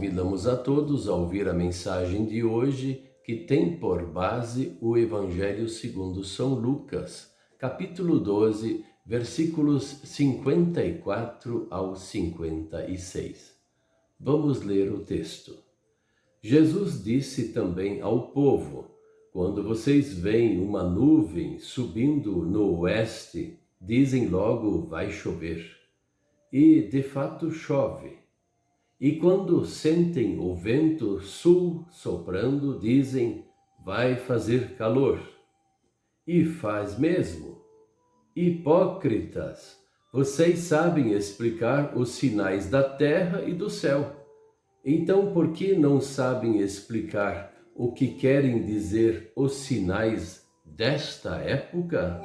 Convidamos a todos a ouvir a mensagem de hoje, que tem por base o Evangelho segundo São Lucas, capítulo 12, versículos 54 ao 56. Vamos ler o texto. Jesus disse também ao povo: quando vocês veem uma nuvem subindo no oeste, dizem logo: vai chover. E, de fato, chove. E quando sentem o vento sul soprando, dizem: vai fazer calor. E faz mesmo. Hipócritas, vocês sabem explicar os sinais da terra e do céu. Então, por que não sabem explicar o que querem dizer os sinais desta época?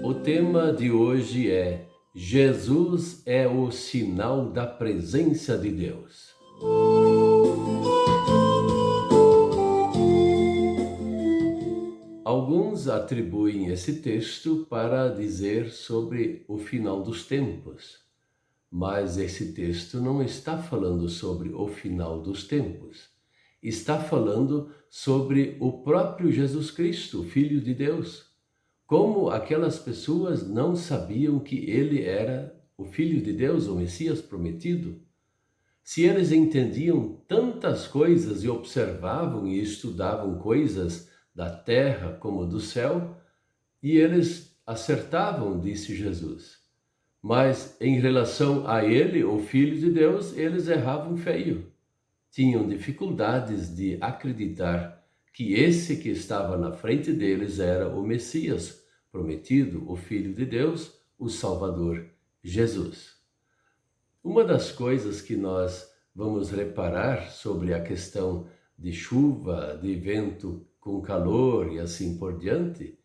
O tema de hoje é: Jesus é o sinal da presença de Deus. Alguns atribuem esse texto para dizer sobre o final dos tempos, mas esse texto não está falando sobre o final dos tempos. Está falando sobre o próprio Jesus Cristo, Filho de Deus. Como aquelas pessoas não sabiam que ele era o Filho de Deus, o Messias prometido? Se eles entendiam tantas coisas e observavam e estudavam coisas da terra como do céu, e eles acertavam, disse Jesus. Mas em relação a ele, o Filho de Deus, eles erravam feio. Tinham dificuldades de acreditar que esse que estava na frente deles era o Messias prometido, o Filho de Deus, o Salvador, Jesus. Uma das coisas que nós vamos reparar sobre a questão de chuva, de vento com calor e assim por diante,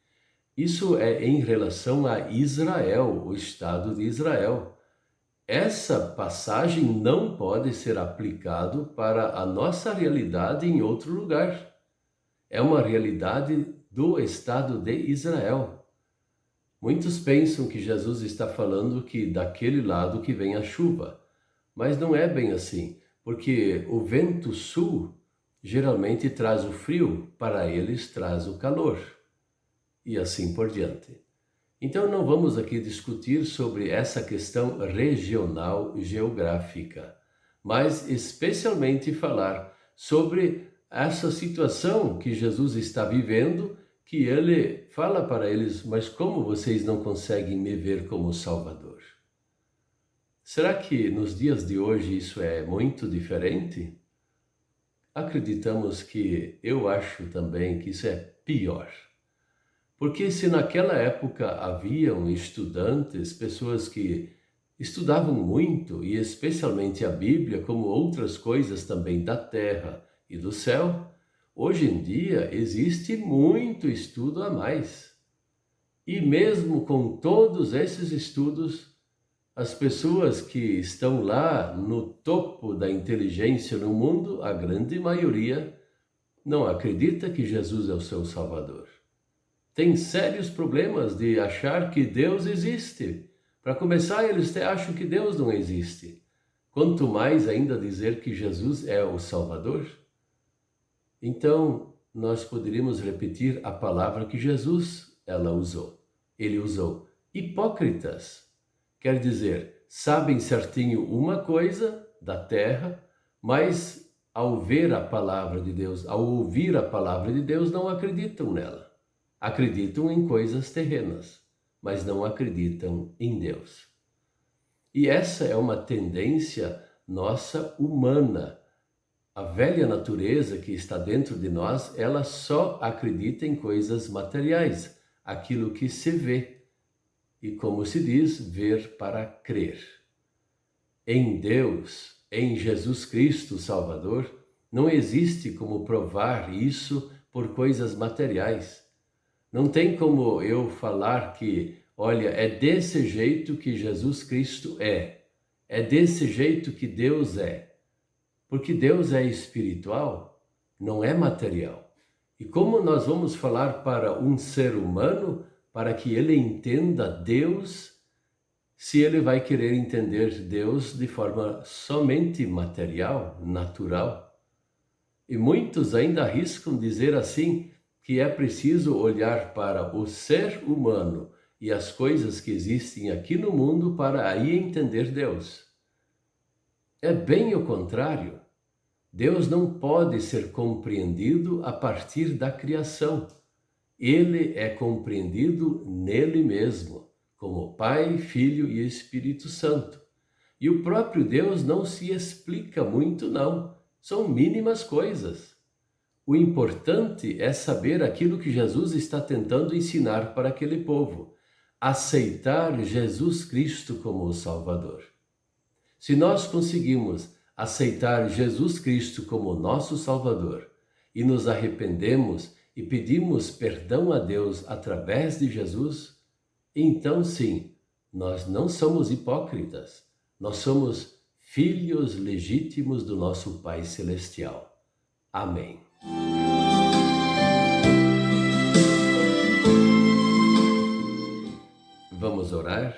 isso é em relação a Israel, o Estado de Israel. Essa passagem não pode ser aplicado para a nossa realidade em outro lugar. É uma realidade do Estado de Israel. Muitos pensam que Jesus está falando que daquele lado que vem a chuva, mas não é bem assim, porque o vento sul geralmente traz o frio, para eles traz o calor, e assim por diante. Então não vamos aqui discutir sobre essa questão regional geográfica, mas especialmente falar sobre essa situação que Jesus está vivendo, que ele fala para eles: mas como vocês não conseguem me ver como Salvador? Será que nos dias de hoje isso é muito diferente? Acreditamos que, eu acho também que isso é pior. Porque se naquela época haviam estudantes, pessoas que estudavam muito, e especialmente a Bíblia, como outras coisas também da terra e do céu, hoje em dia existe muito estudo a mais. E mesmo com todos esses estudos, as pessoas que estão lá no topo da inteligência no mundo, a grande maioria, não acredita que Jesus é o seu Salvador. Tem sérios problemas de achar que Deus existe. Para começar, eles até acham que Deus não existe. Quanto mais ainda dizer que Jesus é o Salvador. Então, nós poderíamos repetir a palavra que ela usou. Ele usou hipócritas. Quer dizer, sabem certinho uma coisa da terra, mas ao ver a palavra de Deus, ao ouvir a palavra de Deus, não acreditam nela. Acreditam em coisas terrenas, mas não acreditam em Deus. E essa é uma tendência nossa humana. A velha natureza que está dentro de nós, ela só acredita em coisas materiais, aquilo que se vê. E como se diz, ver para crer. Em Deus, em Jesus Cristo Salvador, não existe como provar isso por coisas materiais. Não tem como eu falar que, olha, é desse jeito que Jesus Cristo é desse jeito que Deus é. Porque Deus é espiritual, não é material. E como nós vamos falar para um ser humano para que ele entenda Deus, se ele vai querer entender Deus de forma somente material, natural? E muitos ainda arriscam dizer assim que é preciso olhar para o ser humano e as coisas que existem aqui no mundo para aí entender Deus. É bem o contrário. Deus não pode ser compreendido a partir da criação. Ele é compreendido nele mesmo, como Pai, Filho e Espírito Santo. E o próprio Deus não se explica muito, não. São mínimas coisas. O importante é saber aquilo que Jesus está tentando ensinar para aquele povo: aceitar Jesus Cristo como o Salvador. Se nós conseguimos aceitar Jesus Cristo como nosso Salvador e nos arrependemos e pedimos perdão a Deus através de Jesus, então sim, nós não somos hipócritas, nós somos filhos legítimos do nosso Pai Celestial. Amém. Vamos orar?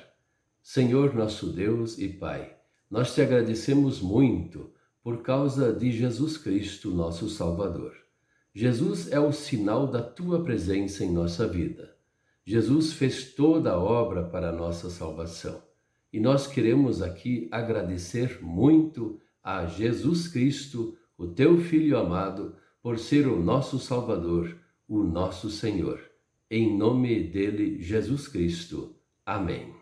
Senhor nosso Deus e Pai, nós te agradecemos muito por causa de Jesus Cristo, nosso Salvador. Jesus é o sinal da tua presença em nossa vida. Jesus fez toda a obra para a nossa salvação. E nós queremos aqui agradecer muito a Jesus Cristo, o teu Filho amado, por ser o nosso Salvador, o nosso Senhor. Em nome dele, Jesus Cristo. Amém.